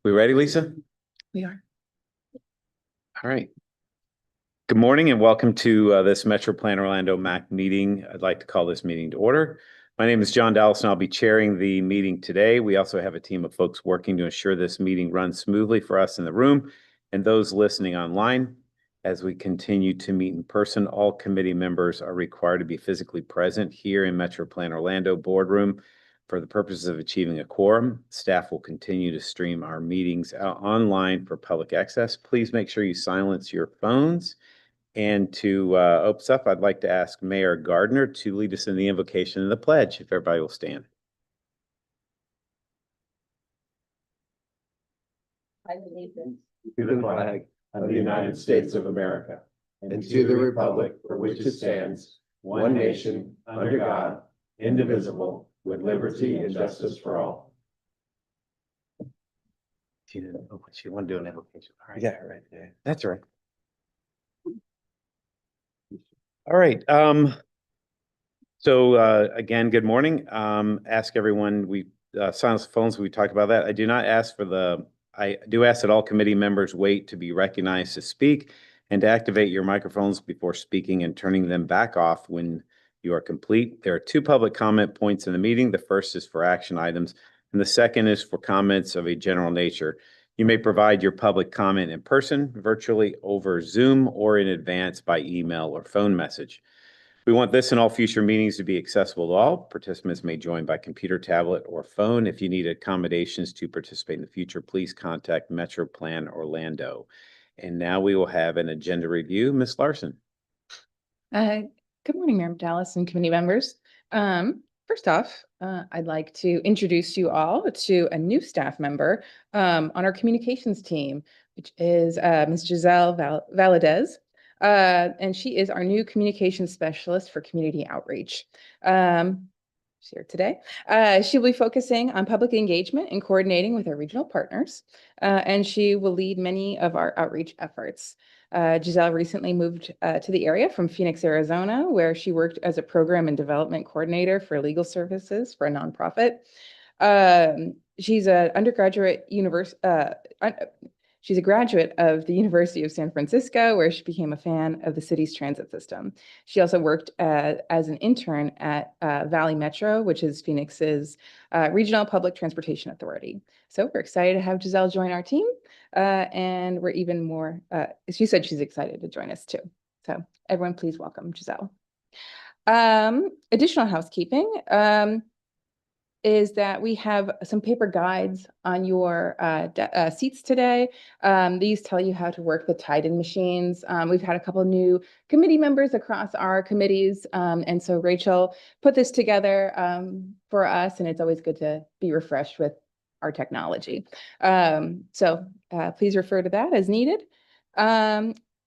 We ready, Lisa? We are. All right. Good morning and welcome to this Metro Plan Orlando MAC meeting. I'd like to call this meeting to order. My name is John Dallas and I'll be chairing the meeting today. We also have a team of folks working to ensure this meeting runs smoothly for us in the room and those listening online. As we continue to meet in person, all committee members are required to be physically present here in Metro Plan Orlando boardroom. For the purposes of achieving a quorum, staff will continue to stream our meetings out online for public access. Please make sure you silence your phones. And to open us up, I'd like to ask Mayor Gardner to lead us in the invocation and the pledge, if everybody will stand. I believe in To the flag of the United States of America and to the republic for which it stands, one nation, under God, indivisible, with liberty and justice for all. You want to do an invocation? All right. Yeah, right. Yeah. That's all right. All right. So again, good morning. Ask everyone, we silence the phones. We talked about that. I do ask that all committee members wait to be recognized to speak and to activate your microphones before speaking and turning them back off when you are complete. There are two public comment points in the meeting. The first is for action items, and the second is for comments of a general nature. You may provide your public comment in person, virtually over Zoom, or in advance by email or phone message. We want this and all future meetings to be accessible to all. Participants may join by computer, tablet, or phone. If you need accommodations to participate in the future, please contact Metro Plan Orlando. And now we will have an agenda review. Ms. Larson. Good morning, Mayor Dallas and committee members. First off, I'd like to introduce you all to a new staff member on our communications team, which is Ms. Giselle Valadez. And she is our new communications specialist for community outreach. She's here today. She'll be focusing on public engagement and coordinating with our regional partners, and she will lead many of our outreach efforts. Giselle recently moved to the area from Phoenix, Arizona, where she worked as a program and development coordinator for legal services for a nonprofit. She's an undergraduate She's a graduate of the University of San Francisco, where she became a fan of the city's transit system. She also worked as an intern at Valley Metro, which is Phoenix's regional public transportation authority. So we're excited to have Giselle join our team. And we're even more, she said she's excited to join us too. So everyone, please welcome Giselle. Additional housekeeping. Is that we have some paper guides on your seats today. These tell you how to work the tie-in machines. We've had a couple of new committee members across our committees. And so Rachel put this together for us, and it's always good to be refreshed with our technology. So please refer to that as needed.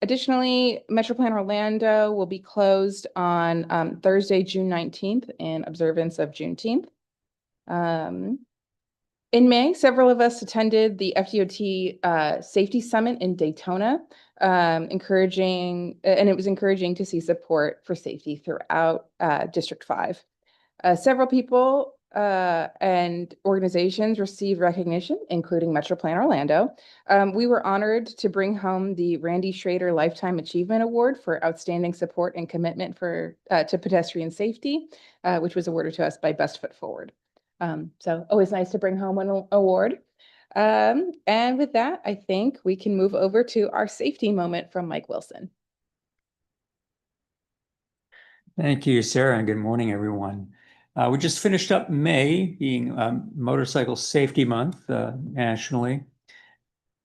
Additionally, Metro Plan Orlando will be closed on Thursday, June 19th in observance of Juneteenth. In May, several of us attended the FDOT Safety Summit in Daytona, and it was encouraging to see support for safety throughout District 5. Several people and organizations received recognition, including Metro Plan Orlando. We were honored to bring home the Randy Schrader Lifetime Achievement Award for outstanding support and commitment to pedestrian safety, which was awarded to us by Best Foot Forward. So always nice to bring home an award. And with that, I think we can move over to our safety moment from Mike Wilson. Thank you, Sarah, and good morning, everyone. We just finished up May being Motorcycle Safety Month nationally.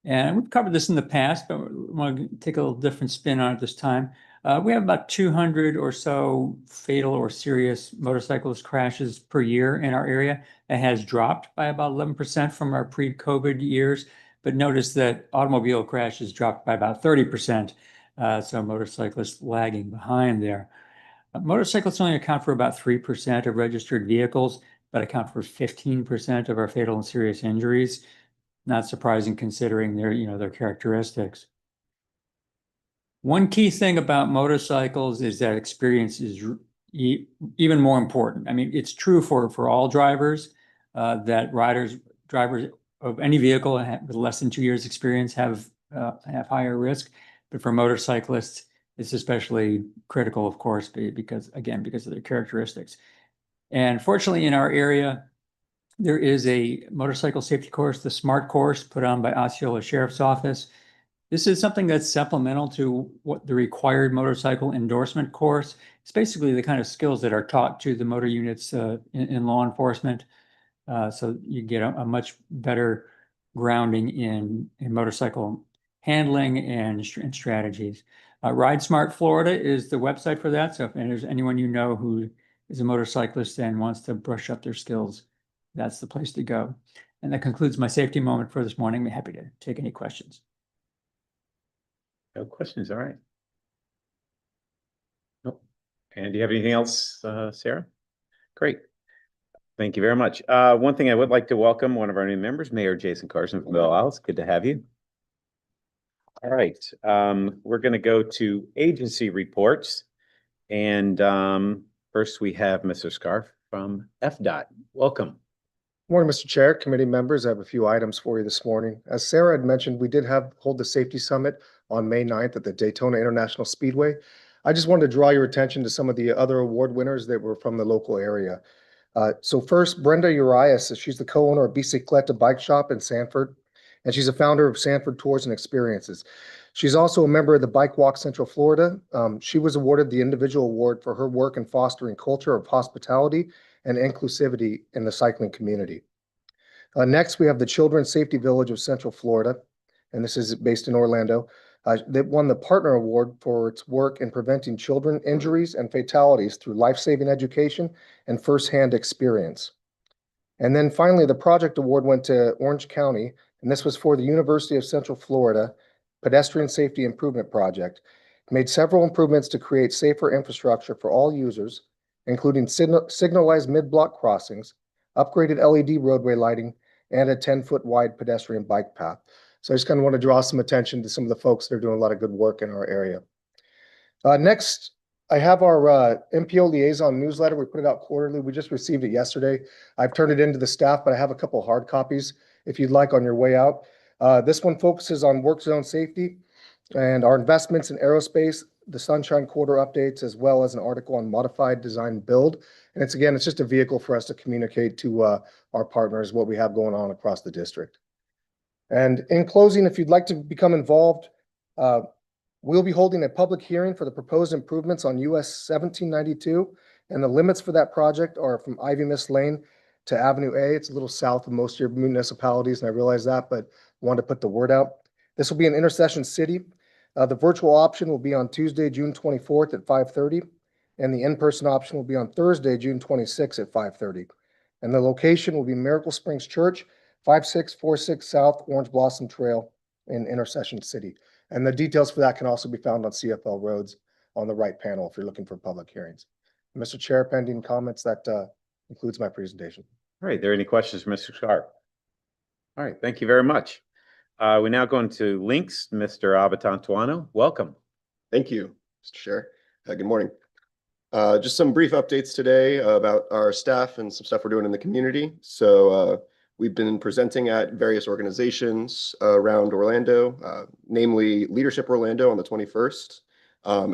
And we've covered this in the past, but we want to take a little different spin on it this time. We have about 200 or so fatal or serious motorcyclist crashes per year in our area. It has dropped by about 11% from our pre-COVID years, but notice that automobile crashes dropped by about 30%. So motorcyclists lagging behind there. Motorcyclists only account for about 3% of registered vehicles, but account for 15% of our fatal and serious injuries. Not surprising considering their characteristics. One key thing about motorcycles is that experience is even more important. I mean, it's true for all drivers that drivers of any vehicle with less than 2 years experience have higher risk. But for motorcyclists, it's especially critical, of course, because of their characteristics. And fortunately, in our area, there is a motorcycle safety course, the SMART course, put on by Osceola Sheriff's Office. This is something that's supplemental to what the required motorcycle endorsement course. It's basically the kind of skills that are taught to the motor units in law enforcement. So you get a much better grounding in motorcycle handling and strategies. Ride Smart Florida is the website for that. So if there's anyone you know who is a motorcyclist and wants to brush up their skills, that's the place to go. And that concludes my safety moment for this morning. I'm happy to take any questions. No questions, all right. Nope. And do you have anything else, Sarah? Great. Thank you very much. One thing I would like to welcome one of our new members, Mayor Jason Carson from Belle Isle. Good to have you. All right, we're going to go to agency reports. And first we have Mr. Scarf from FDOT. Welcome. Morning, Mr. Chair, committee members. I have a few items for you this morning. As Sarah had mentioned, we did hold the safety summit on May 9th at the Daytona International Speedway. I just wanted to draw your attention to some of the other award winners that were from the local area. So first, Brenda Urias, she's the co-owner of Bicicleta Bike Shop in Sanford, and she's a founder of Sanford Tours and Experiences. She's also a member of the Bike Walk Central Florida. She was awarded the individual award for her work in fostering culture of hospitality and inclusivity in the cycling community. Next, we have the Children's Safety Village of Central Florida, and this is based in Orlando. They won the Partner Award for its work in preventing children injuries and fatalities through life-saving education and firsthand experience. And then finally, the Project Award went to Orange County, and this was for the University of Central Florida Pedestrian Safety Improvement Project. It made several improvements to create safer infrastructure for all users, including signalized mid-block crossings, upgraded LED roadway lighting, and a 10-foot wide pedestrian bike path. So I just kind of want to draw some attention to some of the folks that are doing a lot of good work in our area. Next, I have our MPO liaison newsletter. We put it out quarterly. We just received it yesterday. I've turned it into the staff, but I have a couple hard copies if you'd like on your way out. This one focuses on work zone safety and our investments in aerospace, the Sunshine Quarter updates, as well as an article on modified design build. And it's just a vehicle for us to communicate to our partners what we have going on across the district. And in closing, if you'd like to become involved, we'll be holding a public hearing for the proposed improvements on US 1792. And the limits for that project are from Ivy Mist Lane to Avenue A. It's a little south of most of your municipalities, and I realize that, but wanted to put the word out. This will be in Intersection City. The virtual option will be on Tuesday, June 24th at 5:30, and the in-person option will be on Thursday, June 26th at 5:30. And the location will be Miracle Springs Church, 5646 South Orange Blossom Trail in Intersection City. And the details for that can also be found on CFL Roads on the right panel if you're looking for public hearings. Mr. Chair, pending comments, that concludes my presentation. All right, are there any questions for Mr. Scarf? All right, thank you very much. We now go into links. Mr. Abatantuano, welcome. Thank you, Mr. Chair. Good morning. Just some brief updates today about our staff and some stuff we're doing in the community. So we've been presenting at various organizations around Orlando, namely Leadership Orlando on the 21st,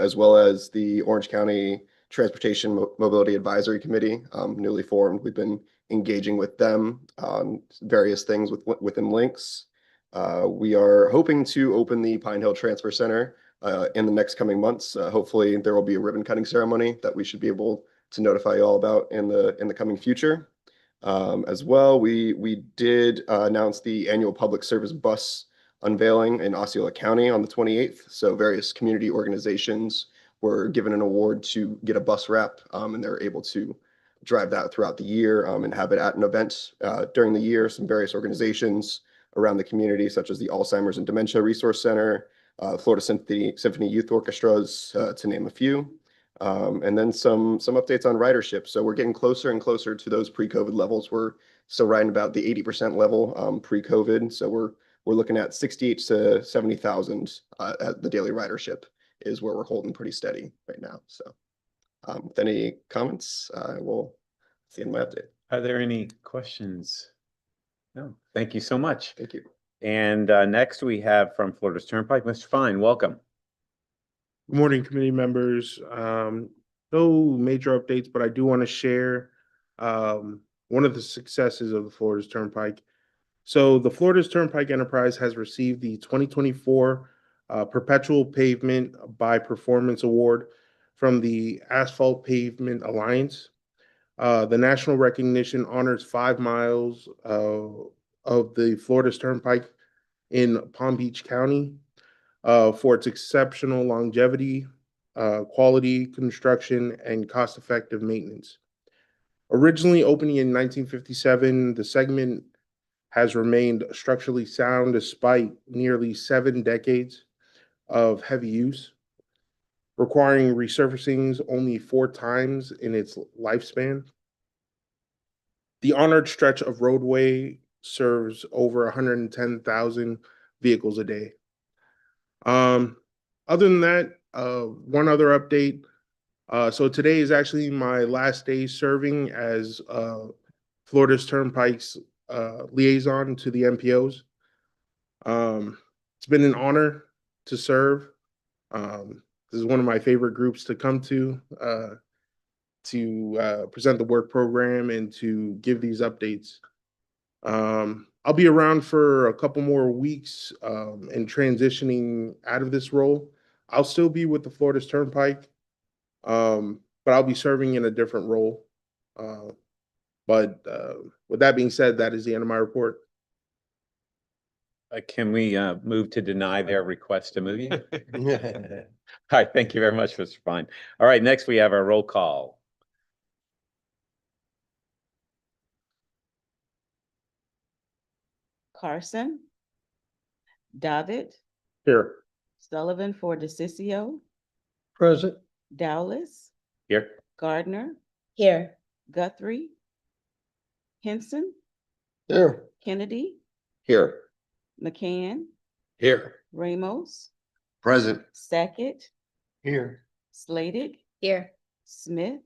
as well as the Orange County Transportation Mobility Advisory Committee, newly formed. We've been engaging with them on various things within links. We are hoping to open the Pine Hill Transfer Center in the next coming months. Hopefully there will be a ribbon cutting ceremony that we should be able to notify you all about in the coming future. As well, we did announce the annual public service bus unveiling in Osceola County on the 28th. So various community organizations were given an award to get a bus wrap, and they're able to drive that throughout the year and have it at an event during the year. Some various organizations around the community, such as the Alzheimer's and Dementia Resource Center, Florida Symphony Youth Orchestras, to name a few. And then some updates on ridership. So we're getting closer and closer to those pre-COVID levels. We're still riding about the 80% level pre-COVID. So we're looking at 68 to 70,000 at the daily ridership is where we're holding pretty steady right now. So with any comments, I will see in my update. Are there any questions No, thank you so much. Thank you. And next we have from Florida's Turnpike, Mr. Fine, welcome. Good morning, committee members. No major updates, but I do want to share one of the successes of the Florida's Turnpike. So the Florida's Turnpike Enterprise has received the 2024 Perpetual Pavement by Performance Award from the Asphalt Pavement Alliance. The national recognition honors 5 miles of the Florida's Turnpike in Palm Beach County for its exceptional longevity, quality construction, and cost-effective maintenance. Originally opening in 1957, the segment has remained structurally sound despite nearly 7 decades of heavy use, requiring resurfacings only 4 times in its lifespan. The honored stretch of roadway serves over 110,000 vehicles a day. Other than that, one other update. So today is actually my last day serving as Florida's Turnpike's liaison to the MPOs. It's been an honor to serve. This is one of my favorite groups to come to present the work program and to give these updates. I'll be around for a couple more weeks and transitioning out of this role. I'll still be with the Florida's Turnpike, but I'll be serving in a different role. But with that being said, that is the end of my report. Can we move to deny their request to move you? All right, thank you very much, Mr. Fine. All right, next we have our roll call. Carson, David, Here. Sullivan for DeCiccio, Present. Dowless, Here. Gardner, Here. Guthrie, Henson, Here. Kennedy, Here. McCann, Here. Ramos, Present. Sackett, Here. Slated, Here. Smith.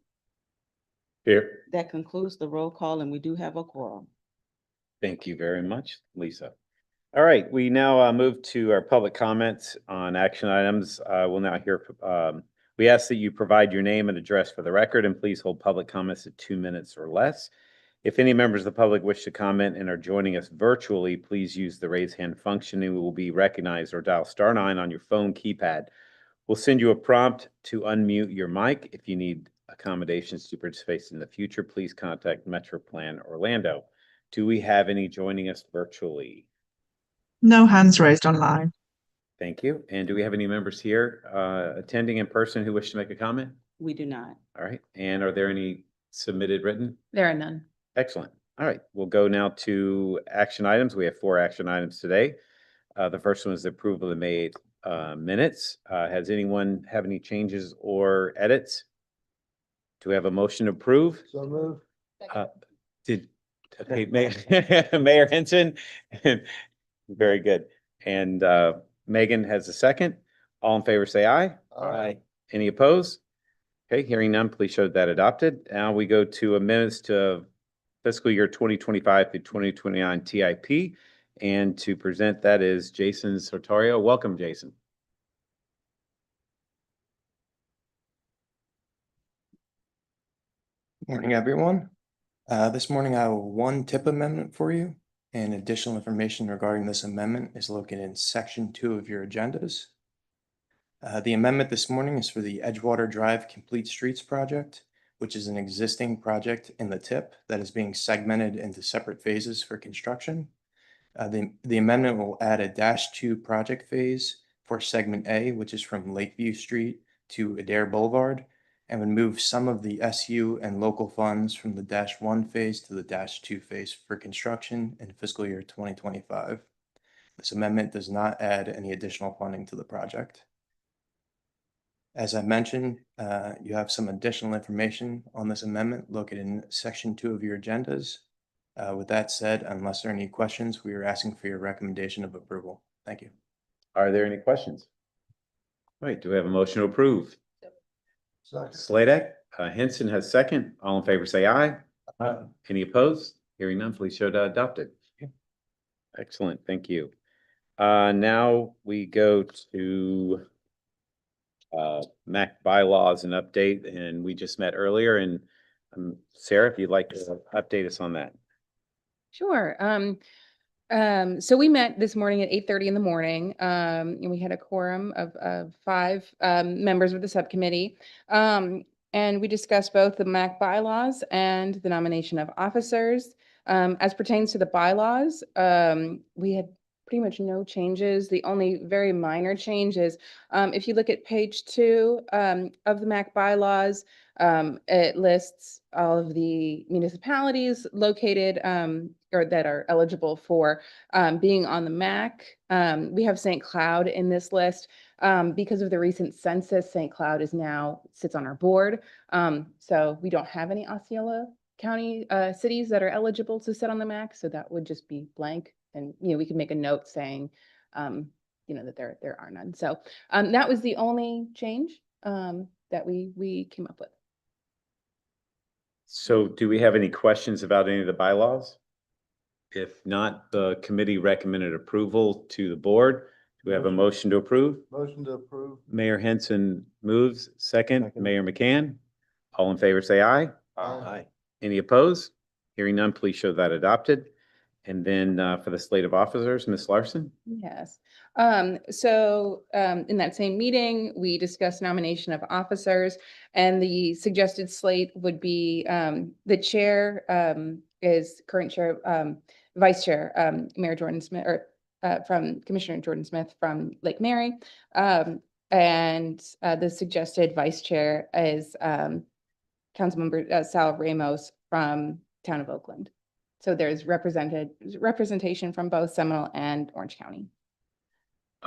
Here. That concludes the roll call, and we do have a quorum. Thank you very much, Lisa. All right, we now move to our public comments on action items. We'll now hear, we ask that you provide your name and address for the record, and please hold public comments at 2 minutes or less. If any members of the public wish to comment and are joining us virtually, please use the raise hand function and we will be recognized, or dial *9 on your phone keypad. We'll send you a prompt to unmute your mic. If you need accommodations to participate in the future, please contact MetroPlan Orlando. Do we have any joining us virtually? No hands raised online. Thank you. And do we have any members here attending in person who wish to make a comment? We do not. All right. And are there any submitted written? There are none. Excellent. All right. We'll go now to action items. We have 4 action items today. The first one is the approval of the May 8th minutes. Has anyone have any changes or edits? Do we have a motion to approve? So move. Okay, Mayor Henson? Very good. And Megan has a second. All in favor, say aye. Aye. Any opposed? Okay, hearing none, please show that adopted. Now we go to amendments to fiscal year 2025 through 2029 TIP. And to present that is Jason Sartorio. Welcome, Jason. Morning, everyone. This morning I have one tip amendment for you, and additional information regarding this amendment is located in section 2 of your agendas. The amendment this morning is for the Edgewater Drive Complete Streets project, which is an existing project in the tip that is being segmented into separate phases for construction. The amendment will add a -2 project phase for segment A, which is from Lakeview Street to Adair Boulevard, and would move some of the SU and local funds from the -1 phase to the -2 phase for construction in fiscal year 2025. This amendment does not add any additional funding to the project. As I mentioned, you have some additional information on this amendment located in section 2 of your agendas. With that said, unless there are any questions, we are asking for your recommendation of approval. Thank you. Are there any questions? All right, do we have a motion to approve? Sladak, Henson has second. All in favor, say aye. Any opposed? Hearing none, please show that adopted. Excellent, thank you. Now we go to MAC bylaws and update, and we just met earlier, and Sarah, if you'd like to update us on that. Sure. So we met this morning at 8:30 in the morning, and we had a quorum of 5 members of the subcommittee. And we discussed both the MAC bylaws and the nomination of officers. As pertains to the bylaws, we had pretty much no changes. The only very minor change is, if you look at page 2 of the MAC bylaws, it lists all of the municipalities located or that are eligible for being on the MAC. We have St. Cloud in this list. Because of the recent census, St. Cloud sits on our board. So we don't have any Osceola County cities that are eligible to sit on the MAC. So that would just be blank. And, we could make a note saying, that there are none. So that was the only change that we came up with. So do we have any questions about any of the bylaws? If not, the committee recommended approval to the board. Do we have a motion to approve? Motion to approve. Mayor Henson moves, second. Mayor McCann. All in favor, say aye. Aye. Any opposed? Hearing none, please show that adopted. And then for the slate of officers, Ms. Larson? Yes. So in that same meeting, we discussed nomination of officers, and the suggested slate would be the chair is current chair, vice chair, Mayor Jordan Smith, or from Commissioner Jordan Smith from Lake Mary. And the suggested vice chair is Councilmember Sal Ramos from Town of Oakland. So there's representation from both Seminole and Orange County.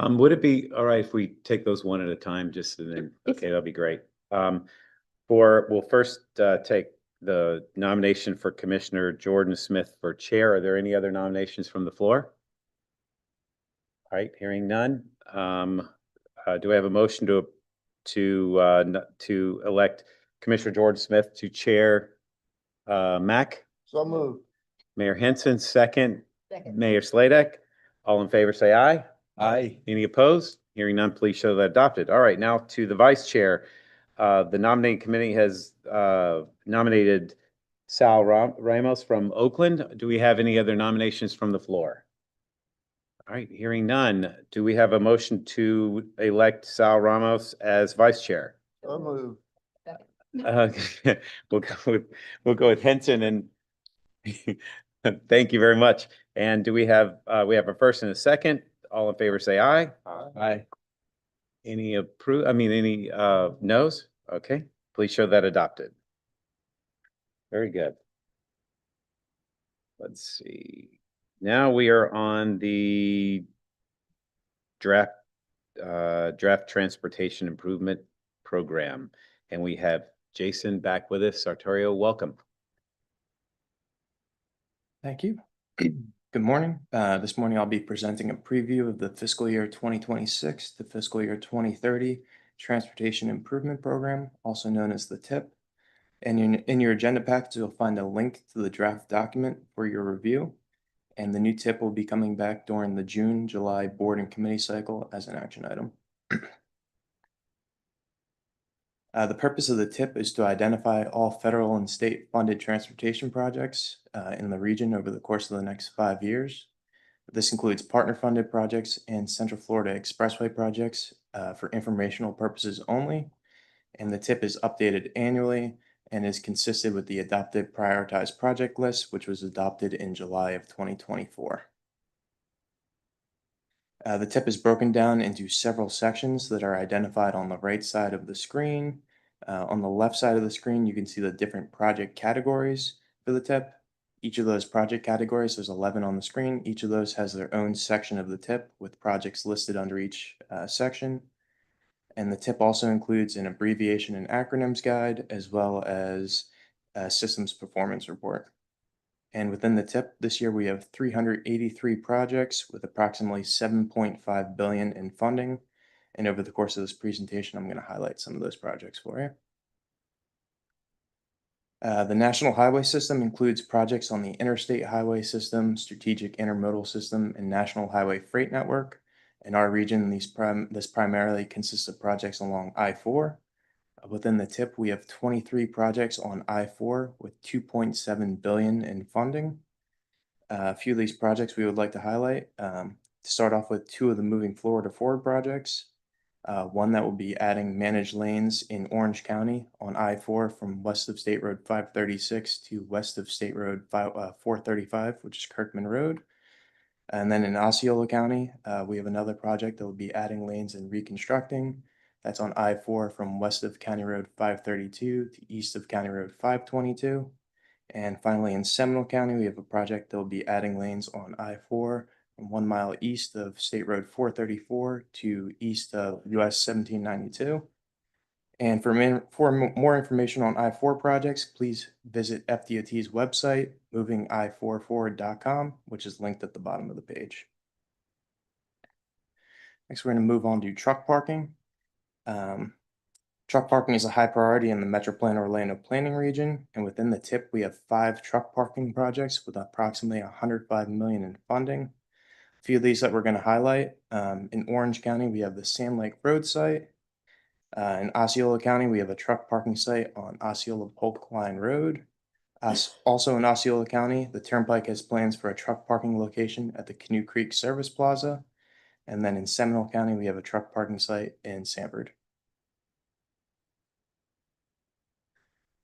Would it be all right if we take those one at a time, just and then, Yes. okay, that'll be great. We'll first take the nomination for Commissioner Jordan Smith for chair. Are there any other nominations from the floor? All right, hearing none. Do I have a motion to elect Commissioner Jordan Smith to chair MAC? So moved. Mayor Henson, second. Mayor Sladek. All in favor, say aye. Aye. Any opposed? Hearing none, please show that adopted. All right, now to the vice chair. The nominating committee has nominated Sal Ramos from Oakland. Do we have any other nominations from the floor? All right, hearing none. Do we have a motion to elect Sal Ramos as vice chair? So moved. We'll go with Henson, and thank you very much. And do we have a first and a second? All in favor, say aye. Aye. Any no's? Okay, please show that adopted. Very good. Let's see. Now we are on the draft transportation improvement program, and we have Jason back with us. Sartorio, welcome. Thank you. Good morning. This morning I'll be presenting a preview of the fiscal year 2026 to fiscal year 2030 Transportation Improvement Program, also known as the TIP. And in your agenda package, you'll find a link to the draft document for your review. And the new TIP will be coming back during the June-July board and committee cycle as an action item. The purpose of the TIP is to identify all federal and state funded transportation projects in the region over the course of the next 5 years. This includes partner funded projects and Central Florida Expressway projects for informational purposes only. And the TIP is updated annually and is consistent with the adopted prioritized project list, which was adopted in July of 2024. The TIP is broken down into several sections that are identified on the right side of the screen. On the left side of the screen, you can see the different project categories for the TIP. Each of those project categories, there's 11 on the screen. Each of those has their own section of the TIP with projects listed under each section. And the TIP also includes an abbreviation and acronyms guide, as well as a systems performance report. And within the TIP this year, we have 383 projects with approximately $7.5 billion in funding. And over the course of this presentation, I'm going to highlight some of those projects for you. The National Highway System includes projects on the Interstate Highway System, Strategic Intermodal System, and National Highway Freight Network. In our region, this primarily consists of projects along I-4. Within the TIP, we have 23 projects on I-4 with 2.7 billion in funding. A few of these projects we would like to highlight. To start off with, two of the Moving Florida Forward projects. One that will be adding managed lanes in Orange County on I-4 from west of State Road 536 to west of State Road 435, which is Kirkman Road. And then in Osceola County, we have another project that will be adding lanes and reconstructing. That's on I-4 from west of County Road 532 to east of County Road 522. And finally, in Seminole County, we have a project that will be adding lanes on I-4 from 1 mile east of State Road 434 to east of US 1792. And for more information on I-4 projects, please visit FDOT's website, movingi4forward.com, which is linked at the bottom of the page. Next, we're going to move on to truck parking. Truck parking is a high priority in the Metroplan Orlando planning region, and within the TIP, we have 5 truck parking projects with approximately 105 million in funding. A few of these that we're going to highlight, in Orange County, we have the Sand Lake Road site. In Osceola County, we have a truck parking site on Osceola Polk Line Road. Also in Osceola County, the Turnpike has plans for a truck parking location at the Canoe Creek Service Plaza. And then in Seminole County, we have a truck parking site in Sanford.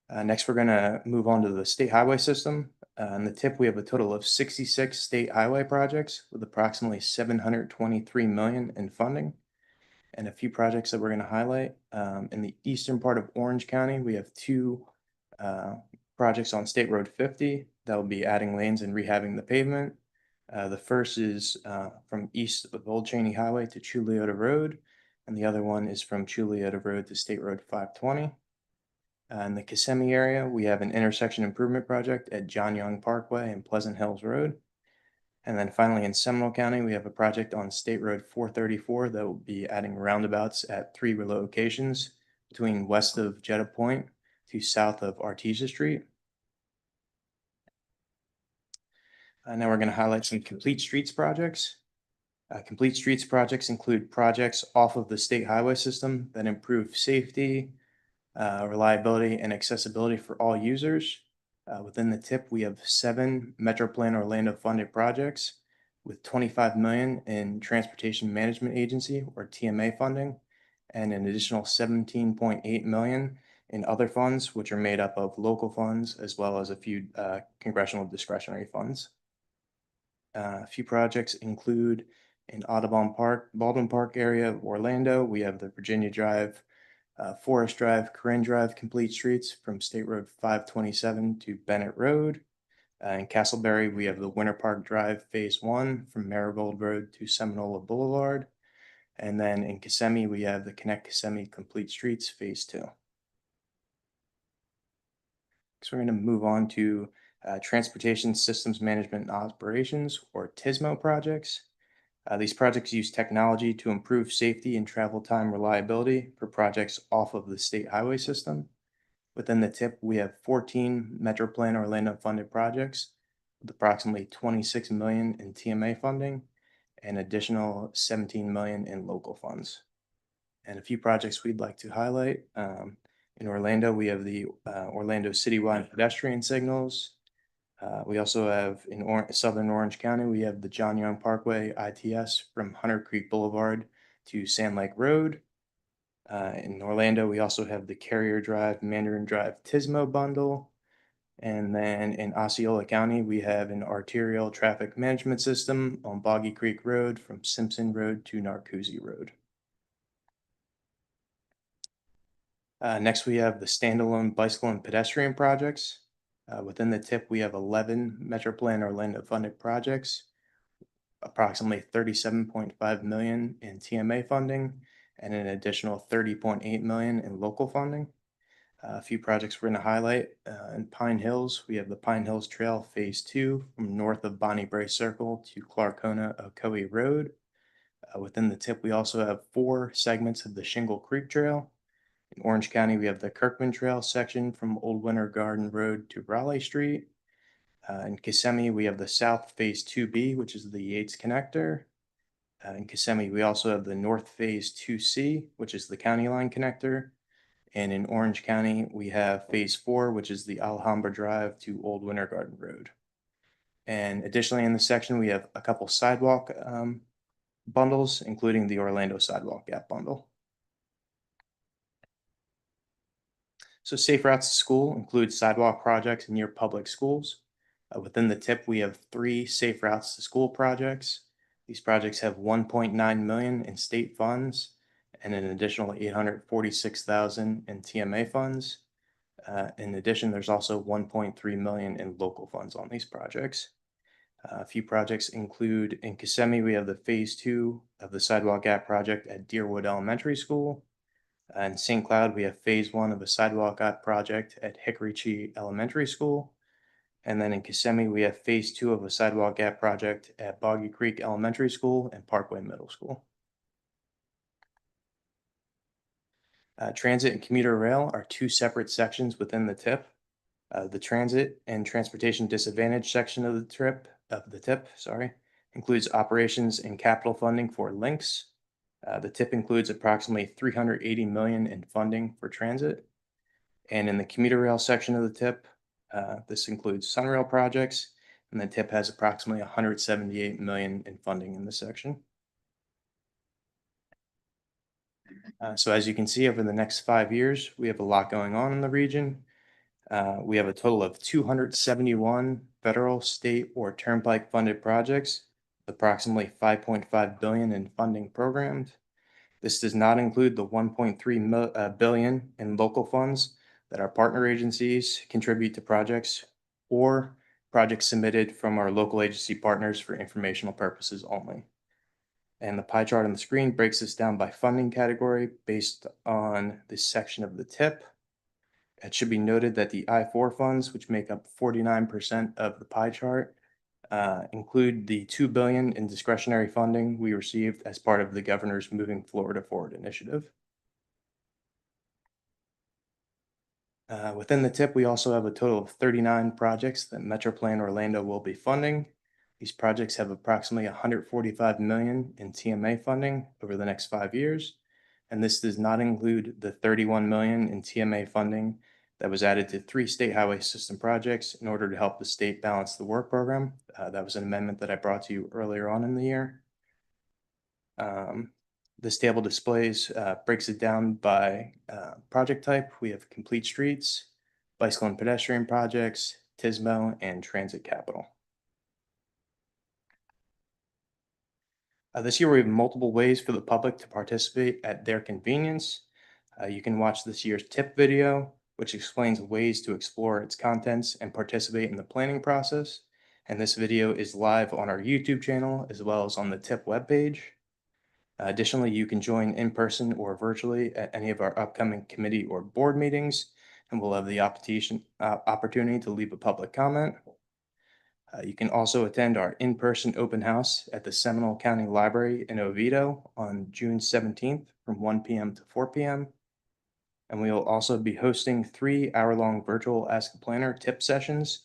Next, we're going to move on to the state highway system. In the TIP, we have a total of 66 state highway projects with approximately 723 million in funding. And a few projects that we're going to highlight. In the eastern part of Orange County, we have 2 projects on State Road 50 that will be adding lanes and rehabbing the pavement. The first is from east of Old Cheney Highway to Chuliota Road, and the other one is from Chuliota Road to State Road 520. In the Kissimmee area, we have an intersection improvement project at John Young Parkway and Pleasant Hills Road. And then finally in Seminole County, we have a project on State Road 434 that will be adding roundabouts at 3 locations between west of Jetta Point to south of Artesia Street. Now we're going to highlight some complete streets projects. Complete streets projects include projects off of the state highway system that improve safety, reliability, and accessibility for all users. Within the TIP, we have 7 Metroplan Orlando funded projects with 25 million in Transportation Management Agency or TMA funding, and an additional 17.8 million in other funds, which are made up of local funds as well as a few congressional discretionary funds. A few projects include in Audubon Park, Baldwin Park area of Orlando, we have the Virginia Drive, Forest Drive, Corinne Drive complete streets from State Road 527 to Bennett Road. In Castleberry, we have the Winter Park Drive Phase 1 from Marigold Road to Seminole Boulevard. And then in Kissimmee, we have the Connect Kissimmee Complete Streets Phase 2. So we're going to move on to Transportation Systems Management and Operations, or TSMO projects. These projects use technology to improve safety and travel time reliability for projects off of the state highway system. Within the TIP, we have 14 Metroplan Orlando funded projects with approximately 26 million in TMA funding and additional 17 million in local funds. And a few projects we'd like to highlight. In Orlando, we have the Orlando Citywide pedestrian signals. We also have in Southern Orange County, we have the John Young Parkway ITS from Hunter Creek Boulevard to Sand Lake Road. In Orlando, we also have the Carrier Drive, Mandarin Drive TSMO bundle. And then in Osceola County, we have an arterial traffic management system on Boggy Creek Road from Simpson Road to Narcoozy Road. Next, we have the standalone bicycle and pedestrian projects. Within the TIP, we have 11 Metroplan Orlando funded projects, approximately 37.5 million in TMA funding, and an additional 30.8 million in local funding. A few projects we're going to highlight. In Pine Hills, we have the Pine Hills Trail Phase 2 from north of Bonnie Brae Circle to Clarkona Ocoee Road. Within the TIP, we also have 4 segments of the Shingle Creek Trail. In Orange County, we have the Kirkman Trail section from Old Winter Garden Road to Raleigh Street. In Kissimmee, we have the South Phase 2B, which is the Yates Connector. In Kissimmee, we also have the North Phase 2C, which is the County Line Connector. And in Orange County, we have Phase 4, which is the Alhambra Drive to Old Winter Garden Road. And additionally, in this section, we have a couple sidewalk bundles, including the Orlando Sidewalk Gap Bundle. So Safe Routes to School includes sidewalk projects near public schools. Within the TIP, we have 3 Safe Routes to School projects. These projects have 1.9 million in state funds and an additional 846,000 in TMA funds. In addition, there's also 1.3 million in local funds on these projects. A few projects include in Kissimmee, we have the Phase 2 of the Sidewalk Gap project at Deerwood Elementary School. In St. Cloud, we have Phase 1 of the Sidewalk Gap project at Hickory Tree Elementary School. And then in Kissimmee, we have Phase 2 of a Sidewalk Gap project at Boggy Creek Elementary School and Parkway Middle School. Transit and commuter rail are 2 separate sections within the TIP. The transit and transportation disadvantage section of the TIP, includes operations and capital funding for links. The TIP includes approximately 380 million in funding for transit. And in the commuter rail section of the TIP, this includes Sunrail projects, and the TIP has approximately 178 million in funding in this section. So as you can see, over the next 5 years, we have a lot going on in the region. We have a total of 271 federal, state, or turnpike funded projects, approximately 5.5 billion in funding programmed. This does not include the 1.3 billion in local funds that our partner agencies contribute to projects or projects submitted from our local agency partners for informational purposes only. And the pie chart on the screen breaks this down by funding category based on this section of the TIP. It should be noted that the I-4 funds, which make up 49% of the pie chart, include the $2 billion in discretionary funding we received as part of the governor's Moving Florida Forward initiative. Within the TIP, we also have a total of 39 projects that MetroPlan Orlando will be funding. These projects have approximately 145 million in TMA funding over the next 5 years, and this does not include the 31 million in TMA funding that was added to 3 state highway system projects in order to help the state balance the work program. That was an amendment that I brought to you earlier on in the year. This table displays, breaks it down by project type. We have complete streets, bicycle and pedestrian projects, TISMO, and transit capital. This year, we have multiple ways for the public to participate at their convenience. You can watch this year's TIP video, which explains ways to explore its contents and participate in the planning process. And this video is live on our YouTube channel, as well as on the TIP webpage. Additionally, you can join in person or virtually at any of our upcoming committee or board meetings, and we'll have the opportunity to leave a public comment. You can also attend our in-person open house at the Seminole County Library in Oviedo on June 17th from 1 p.m. to 4 p.m. And we will also be hosting 3-hour-long virtual Ask a Planner tip sessions.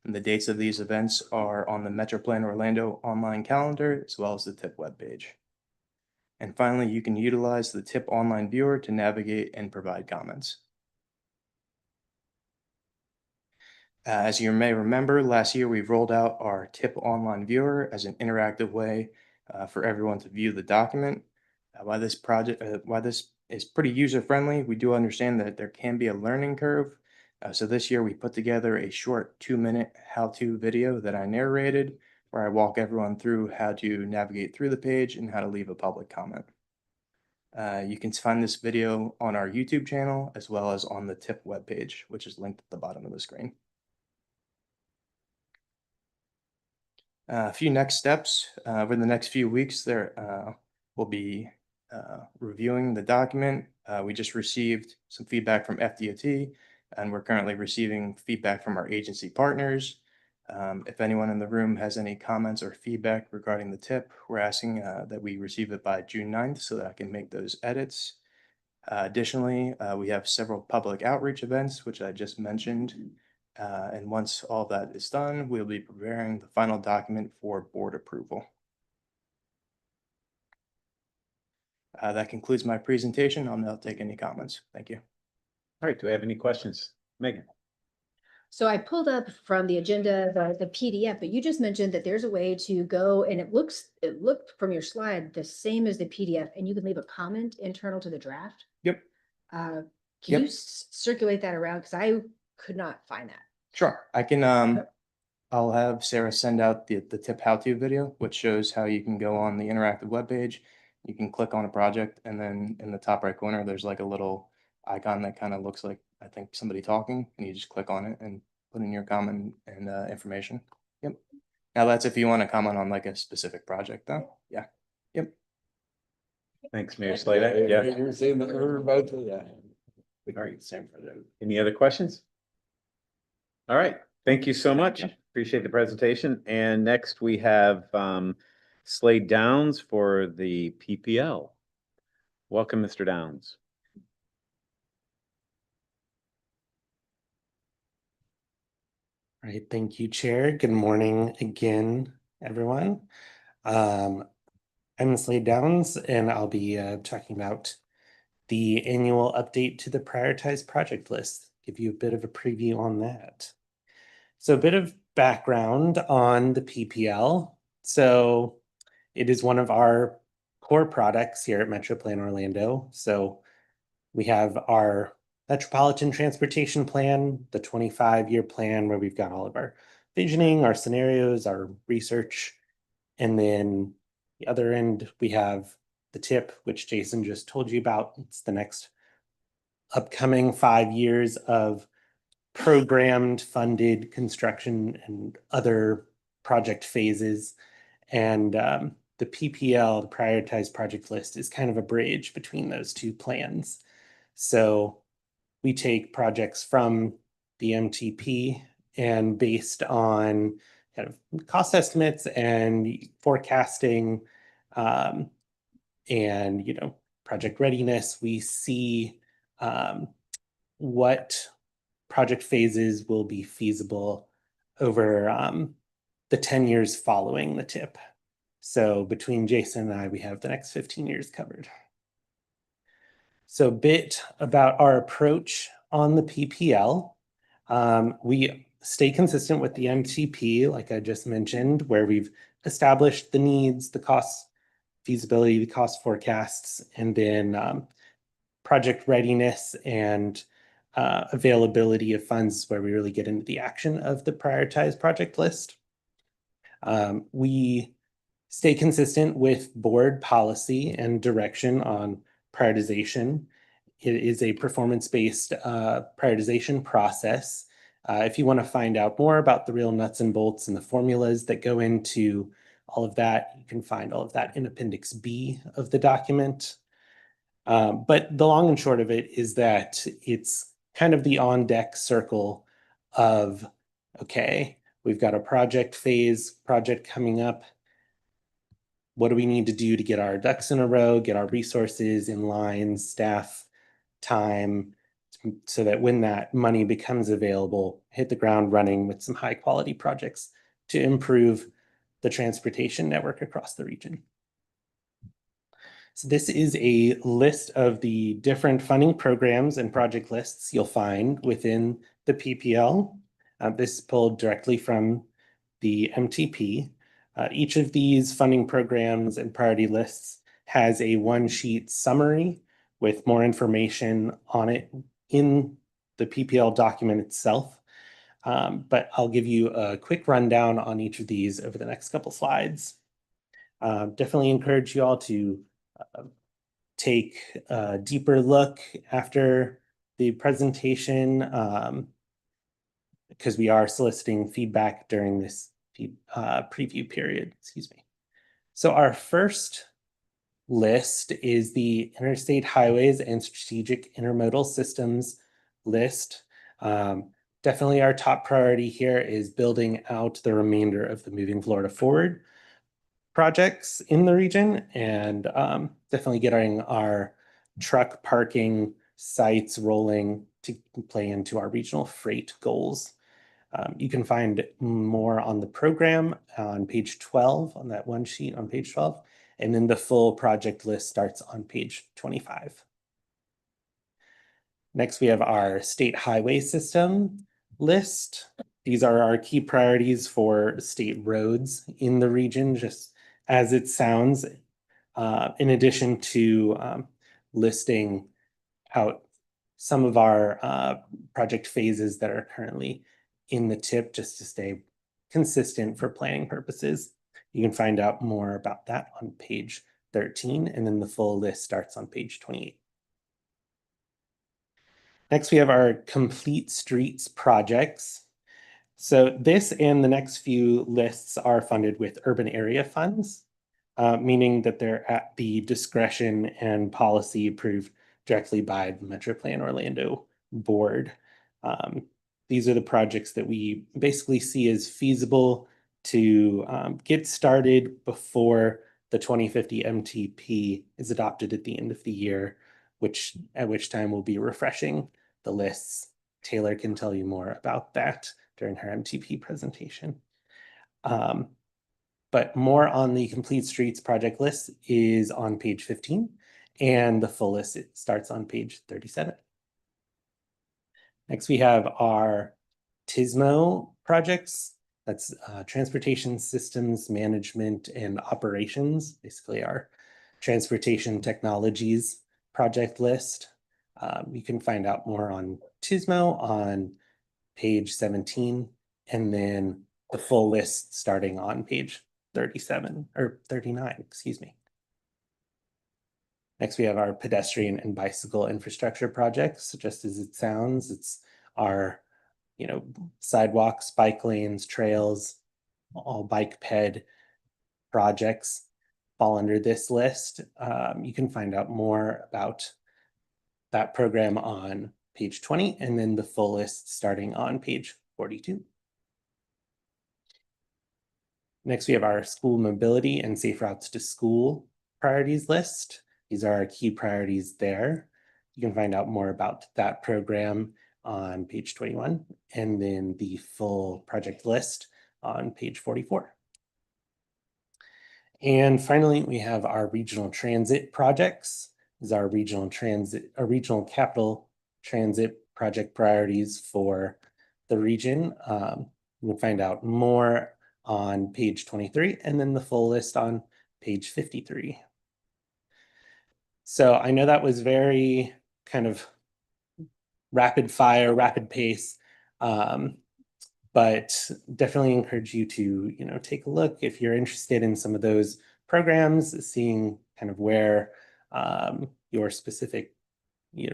And the dates of these events are on the MetroPlan Orlando online calendar, as well as the TIP webpage. And finally, you can utilize the TIP online viewer to navigate and provide comments. As you may remember, last year we rolled out our TIP online viewer as an interactive way for everyone to view the document. While this is pretty user-friendly, we do understand that there can be a learning curve. So this year we put together a short 2-minute how-to video that I narrated, where I walk everyone through how to navigate through the page and how to leave a public comment. You can find this video on our YouTube channel, as well as on the TIP webpage, which is linked at the bottom of the screen. A few next steps. Over the next few weeks, we'll be reviewing the document. We just received some feedback from FDOT, and we're currently receiving feedback from our agency partners. If anyone in the room has any comments or feedback regarding the TIP, we're asking that we receive it by June 9th so that I can make those edits. Additionally, we have several public outreach events, which I just mentioned. And once all that is done, we'll be preparing the final document for board approval. That concludes my presentation. I'll now take any comments. Thank you. All right, do we have any questions? Megan? So I pulled up from the agenda, the PDF, but you just mentioned that there's a way to go and it looked from your slide the same as the PDF and you can leave a comment internal to the draft. Yep. Can Yep. you circulate that around? Because I could not find that. Sure. I can, I'll have Sarah send out the tip how-to video, which shows how you can go on the interactive webpage. You can click on a project and then in the top right corner, there's like a little icon that kind of looks like, I think, somebody talking, and you just click on it and put in your comment and information. Yep. Now that's if you want to comment on like a specific project though. Yeah. Yep. Thanks, Mayor Slater. Yeah. You're saying that we're about to, yeah. All right. Any other questions? All right, thank you so much. Appreciate the presentation. And next we have Slade Downs for the PPL. Welcome, Mr. Downs. All right, thank you, Chair. Good morning again, everyone. I'm Slade Downs, and I'll be talking about the annual update to the prioritized project list. Give you a bit of a preview on that. So a bit of background on the PPL. So it is one of our core products here at MetroPlan Orlando. So we have our Metropolitan Transportation Plan, the 25-year plan where we've got all of our visioning, our scenarios, our research. And then the other end, we have the TIP, which Jason just told you about. It's the next upcoming 5 years of programmed, funded construction and other project phases. And the PPL, the prioritized project list, is kind of a bridge between those two plans. So we take projects from the MTP and based on kind of cost estimates and forecasting and, project readiness, we see what project phases will be feasible over the 10 years following the TIP. So between Jason and I, we have the next 15 years covered. So a bit about our approach on the PPL. We stay consistent with the MTP, like I just mentioned, where we've established the needs, the cost feasibility, the cost forecasts, and then project readiness and availability of funds, where we really get into the action of the prioritized project list. We stay consistent with board policy and direction on prioritization. It is a performance-based prioritization process. If you want to find out more about the real nuts and bolts and the formulas that go into all of that, you can find all of that in Appendix B of the document. But the long and short of it is that it's kind of the on-deck circle of, okay, we've got a project phase project coming up. What do we need to do to get our ducks in a row, get our resources in line, staff, time, so that when that money becomes available, hit the ground running with some high quality projects to improve the transportation network across the region. So this is a list of the different funding programs and project lists you'll find within the PPL. This is pulled directly from the MTP. Each of these funding programs and priority lists has a one-sheet summary with more information on it in the PPL document itself. But I'll give you a quick rundown on each of these over the next couple slides. Definitely encourage you all to take a deeper look after the presentation because we are soliciting feedback during this preview period, excuse me. So our first list is the Interstate Highways and Strategic Intermodal Systems list. Definitely our top priority here is building out the remainder of the Moving Florida Forward projects in the region and definitely getting our truck parking sites rolling to play into our regional freight goals. You can find more on the program on page 12, on that one sheet on page 12, and then the full project list starts on page 25. Next, we have our state highway system list. These are our key priorities for state roads in the region, just as it sounds, in addition to listing out some of our project phases that are currently in the tip, just to stay consistent for planning purposes. You can find out more about that on page 13, and then the full list starts on page 28. Next, we have our complete streets projects. So this and the next few lists are funded with urban area funds, meaning that they're at the discretion and policy approved directly by the Metro Plan Orlando board. These are the projects that we basically see as feasible to get started before the 2050 MTP is adopted at the end of the year, at which time we'll be refreshing the lists. Taylor can tell you more about that during her MTP presentation. But more on the Complete Streets project list is on page 15, and the full list starts on page 37. Next, we have our TISMO projects. That's Transportation Systems Management and Operations, basically our transportation technologies project list. You can find out more on TISMO on page 17, and then the full list starting on page 37 or 39, excuse me. Next, we have our pedestrian and bicycle infrastructure projects. Just as it sounds, it's our, sidewalks, bike lanes, trails, all bike ped projects fall under this list. You can find out more about that program on page 20, and then the full list starting on page 42. Next, we have our school mobility and safe routes to school priorities list. These are our key priorities there. You can find out more about that program on page 21, and then the full project list on page 44. And finally, we have our regional transit projects. These are regional capital transit project priorities for the region. You can find out more on page 23, and then the full list on page 53. So I know that was very kind of rapid fire, rapid pace, but definitely encourage you to, take a look if you're interested in some of those programs, seeing kind of where your specific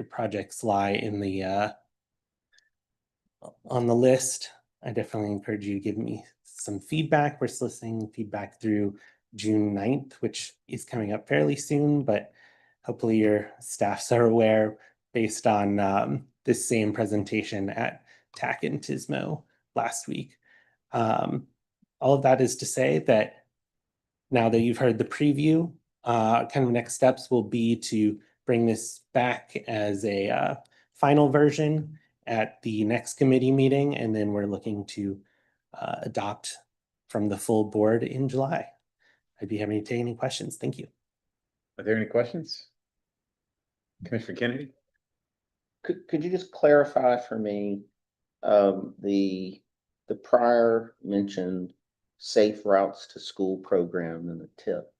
projects lie in the on the list. I definitely encourage you to give me some feedback. We're soliciting feedback through June 9th, which is coming up fairly soon, but hopefully your staffs are aware based on this same presentation at TAC and TISMO last week. All of that is to say that now that you've heard the preview, kind of next steps will be to bring this back as a final version at the next committee meeting, and then we're looking to adopt from the full board in July. I'd be happy to take any questions. Thank you. Are there any questions? Commissioner Kennedy? Could you just clarify for me the prior mentioned safe routes to school program and the TIP,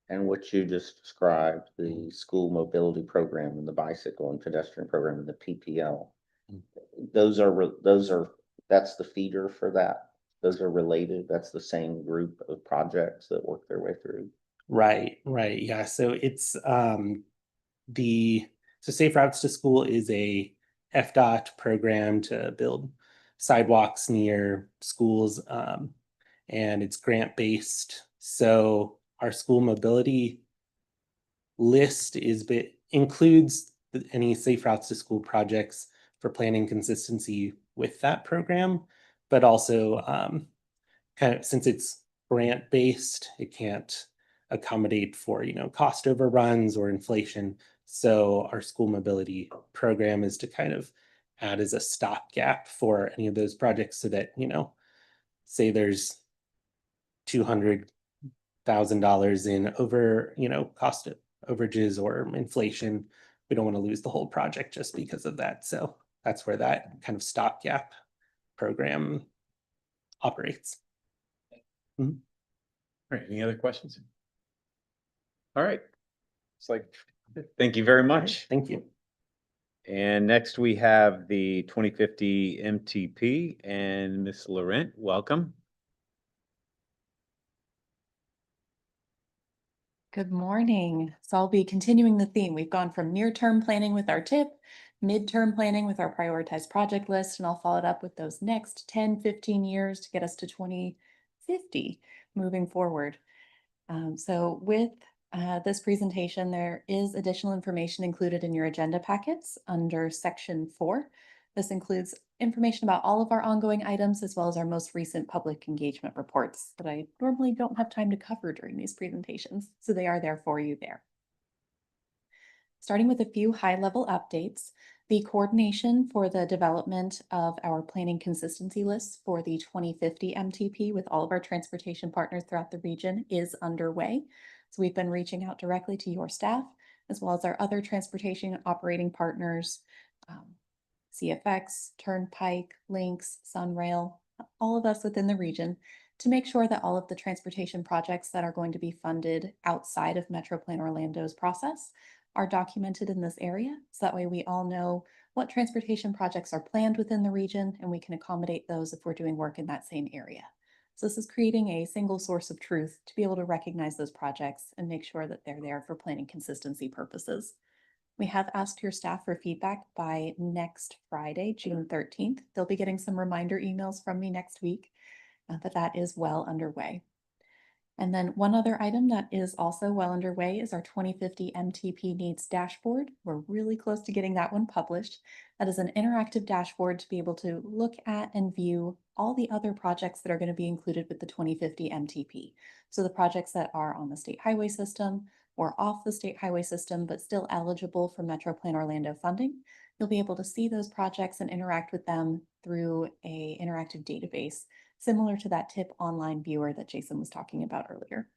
and what you just described, the school mobility program and the bicycle and pedestrian program and the PPL? That's the feeder for that. Those are related. That's the same group of projects that work their way through. Right. Yeah. So it's Safe Routes to School is a FDOT program to build sidewalks near schools, and it's grant-based. So our school mobility list includes any Safe Routes to School projects for planning consistency with that program, but also kind of, since it's grant-based, it can't accommodate for cost overruns or inflation. So our school mobility program is to kind of add as a stopgap for any of those projects so that, say there's $200,000 in cost of overages or inflation. We don't want to lose the whole project just because of that. So that's where that kind of stopgap program operates. All right, any other questions? All right. It's like, thank you very much. Thank you. And next we have the 2050 MTP and Ms. Laurent, welcome. Good morning. So I'll be continuing the theme. We've gone from near-term planning with our TIP, midterm planning with our prioritized project list, and I'll follow it up with those next 10, 15 years to get us to 2050 moving forward. So with this presentation, there is additional information included in your agenda packets under section 4. This includes information about all of our ongoing items as well as our most recent public engagement reports that I normally don't have time to cover during these presentations, so they are there for you there. Starting with a few high-level updates, the coordination for the development of our planning consistency lists for the 2050 MTP with all of our transportation partners throughout the region is underway. So we've been reaching out directly to your staff, as well as our other transportation operating partners, CFX, Turnpike, Lynx, Sunrail, all of us within the region, to make sure that all of the transportation projects that are going to be funded outside of Metro Plan Orlando's process are documented in this area. So that way we all know what transportation projects are planned within the region and we can accommodate those if we're doing work in that same area. So this is creating a single source of truth to be able to recognize those projects and make sure that they're there for planning consistency purposes. We have asked your staff for feedback by next Friday, June 13th. They'll be getting some reminder emails from me next week, but that is well underway. And then one other item that is also well underway is our 2050 MTP Needs Dashboard. We're really close to getting that one published. That is an interactive dashboard to be able to look at and view all the other projects that are going to be included with the 2050 MTP. So the projects that are on the state highway system or off the state highway system, but still eligible for Metro Plan Orlando funding. You'll be able to see those projects and interact with them through an interactive database, similar to that TIP online viewer that Jason was talking about earlier.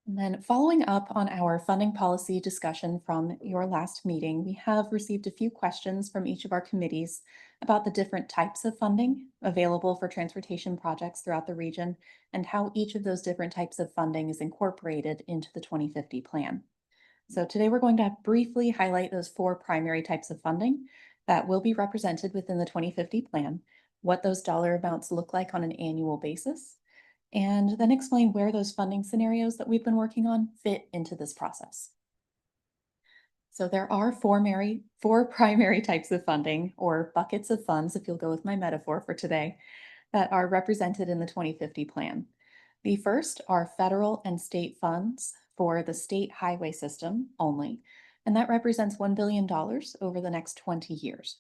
And then following up on our funding policy discussion from your last meeting, we have received a few questions from each of our committees about the different types of funding available for transportation projects throughout the region and how each of those different types of funding is incorporated into the 2050 plan. So today we're going to briefly highlight those 4 primary types of funding that will be represented within the 2050 plan, what those dollar amounts look like on an annual basis, and then explain where those funding scenarios that we've been working on fit into this process. So there are 4 primary types of funding, or buckets of funds, if you'll go with my metaphor for today, that are represented in the 2050 plan. The first are federal and state funds for the state highway system only, and that represents $1 billion over the next 20 years.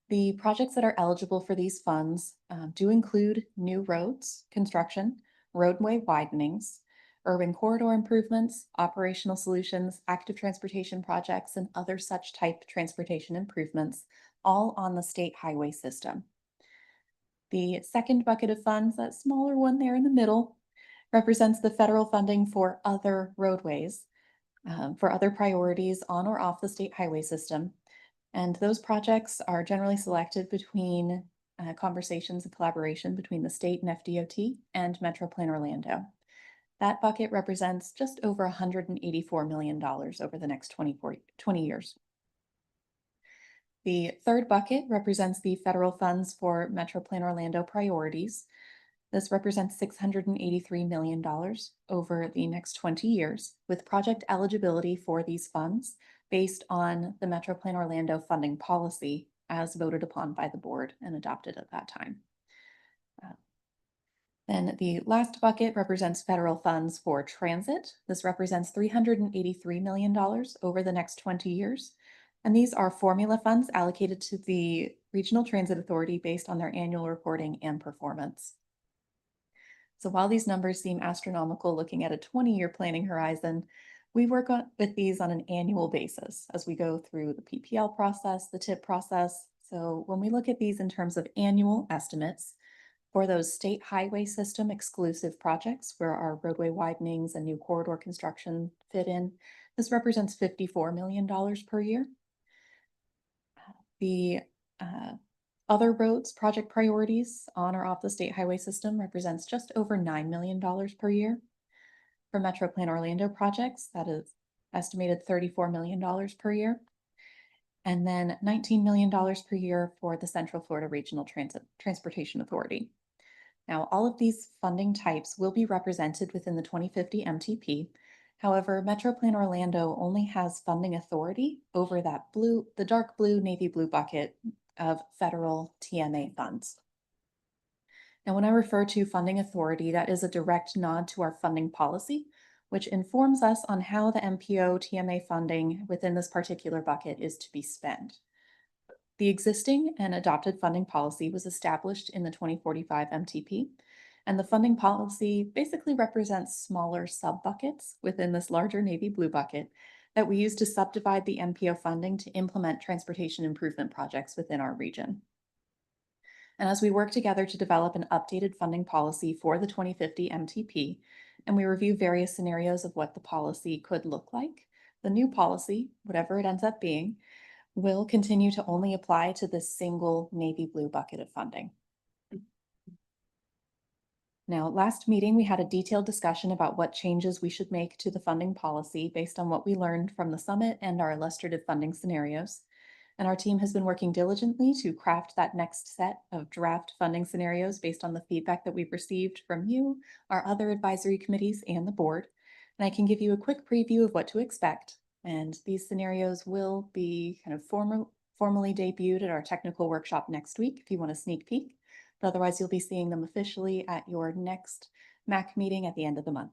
The projects that are eligible for these funds do include new roads, construction, roadway widenings, urban corridor improvements, operational solutions, active transportation projects, and other such type transportation improvements, all on the state highway system. The second bucket of funds, that smaller one there in the middle, represents the federal funding for other roadways, for other priorities on or off the state highway system. And those projects are generally selected between conversations and collaboration between the state and FDOT and Metro Plan Orlando. That bucket represents just over $184 million over the next 20 years. The third bucket represents the federal funds for Metro Plan Orlando priorities. This represents $683 million over the next 20 years, with project eligibility for these funds based on the Metro Plan Orlando funding policy as voted upon by the board and adopted at that time. Then the last bucket represents federal funds for transit. This represents $383 million over the next 20 years. And these are formula funds allocated to the Regional Transit Authority based on their annual reporting and performance. So while these numbers seem astronomical looking at a 20-year planning horizon, We work with these on an annual basis as we go through the PPL process, the TIP process. So when we look at these in terms of annual estimates for those state highway system exclusive projects where our roadway widenings and new corridor construction fit in, this represents $54 million per year. The other roads project priorities on or off the state highway system represents just over $9 million per year. For Metro Plan Orlando projects, that is estimated $34 million per year. And then $19 million per year for the Central Florida Regional Transportation Authority. Now, all of these funding types will be represented within the 2050 MTP. However, Metro Plan Orlando only has funding authority over that the dark blue, navy blue bucket of federal TMA funds. Now, when I refer to funding authority, that is a direct nod to our funding policy, which informs us on how the MPO TMA funding within this particular bucket is to be spent. The existing and adopted funding policy was established in the 2045 MTP, and the funding policy basically represents smaller sub-buckets within this larger navy blue bucket that we use to subdivide the MPO funding to implement transportation improvement projects within our region. And as we work together to develop an updated funding policy for the 2050 MTP, and we review various scenarios of what the policy could look like, the new policy, whatever it ends up being, will continue to only apply to this single navy blue bucket of funding. Now, last meeting, we had a detailed discussion about what changes we should make to the funding policy based on what we learned from the summit and our illustrative funding scenarios. And our team has been working diligently to craft that next set of draft funding scenarios based on the feedback that we've received from you, our other advisory committees, and the board. And I can give you a quick preview of what to expect. And these scenarios will be kind of formally debuted at our technical workshop next week if you want a sneak peek. But otherwise, you'll be seeing them officially at your next MAC meeting at the end of the month.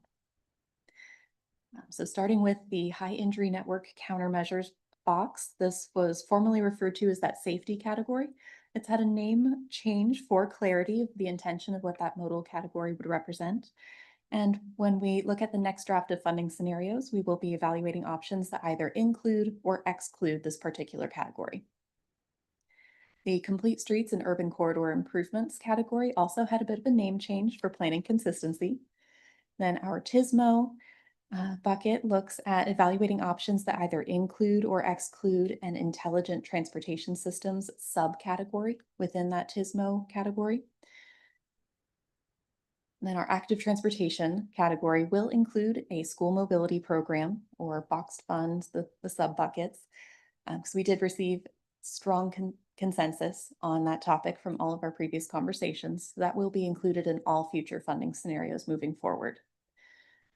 So starting with the high injury network countermeasures box, this was formerly referred to as that safety category. It's had a name change for clarity of the intention of what that modal category would represent. And when we look at the next draft of funding scenarios, we will be evaluating options that either include or exclude this particular category. The complete streets and urban corridor improvements category also had a bit of a name change for planning consistency. Then our TISMO bucket looks at evaluating options that either include or exclude an intelligent transportation systems subcategory within that TISMO category. Then our active transportation category will include a school mobility program or boxed funds, the sub buckets. So we did receive strong consensus on that topic from all of our previous conversations. So that will be included in all future funding scenarios moving forward.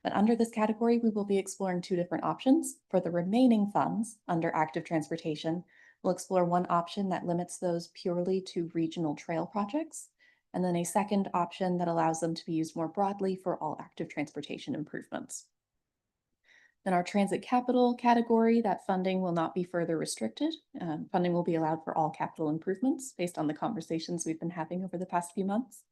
But under this category, we will be exploring two different options. For the remaining funds under active transportation, we'll explore one option that limits those purely to regional trail projects, and then a second option that allows them to be used more broadly for all active transportation improvements. Then our transit capital category, that funding will not be further restricted. Funding will be allowed for all capital improvements based on the conversations we've been having over the past few months.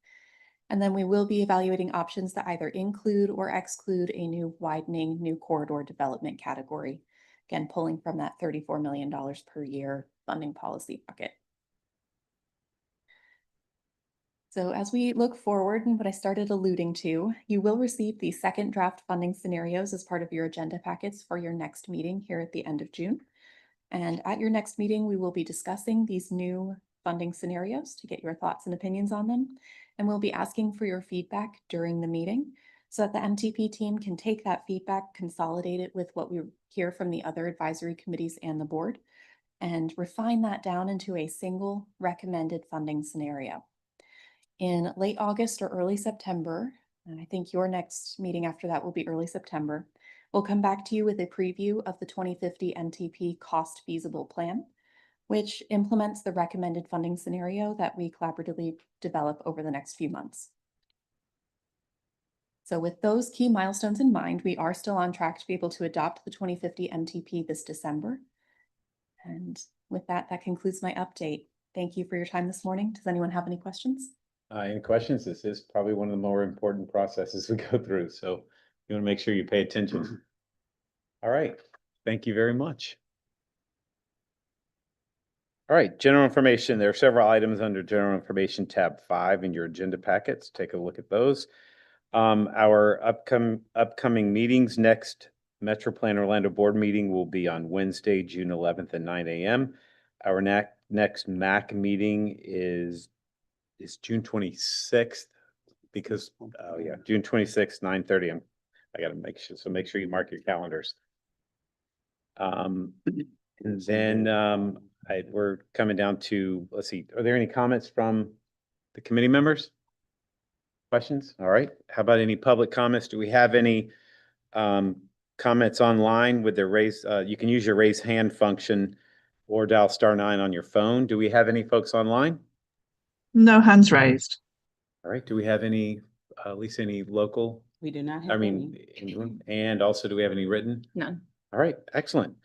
And then we will be evaluating options that either include or exclude a new widening, new corridor development category. Again, pulling from that $34 million per year funding policy bucket. So as we look forward and what I started alluding to, you will receive the second draft funding scenarios as part of your agenda packets for your next meeting here at the end of June. And at your next meeting, we will be discussing these new funding scenarios to get your thoughts and opinions on them. And we'll be asking for your feedback during the meeting so that the MTP team can take that feedback, consolidate it with what we hear from the other advisory committees and the board, and refine that down into a single recommended funding scenario. In late August or early September, and I think your next meeting after that will be early September, we'll come back to you with a preview of the 2050 MTP cost feasible plan, which implements the recommended funding scenario that we collaboratively develop over the next few months. So with those key milestones in mind, we are still on track to be able to adopt the 2050 MTP this December. And with that, that concludes my update. Thank you for your time this morning. Does anyone have any questions? Any questions? This is probably one of the more important processes we go through, so you want to make sure you pay attention. All right, thank you very much. All right, general information. There are several items under general information tab 5 in your agenda packets. Take a look at those. Our upcoming meetings, next Metro Plan Orlando Board meeting will be on Wednesday, June 11th at 9 a.m. Our next MAC meeting is June 26th because, oh yeah, June 26th, 9:30. I gotta make sure you mark your calendars. And then we're coming down to, let's see, are there any comments from the committee members? Questions? All right. How about any public comments? Do we have any comments online with their raise? You can use your raise hand function or dial *9 on your phone. Do we have any folks online? No hands raised. All right. Do we have any, at least any local? We do not I have mean, any. and also, do we have any written? None. All right, excellent.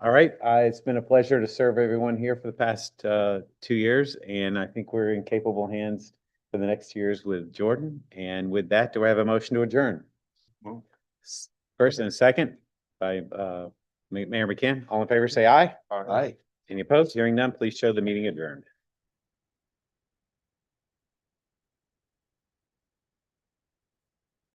All right, it's been a pleasure to serve everyone here for the past 2 years, and I think we're in capable hands for the next years with Jordan. And with that, do I have a motion to adjourn? First and a second by Mayor McCann. All in favor, say aye. Aye. Any opposed? Hearing none, please show the meeting adjourned.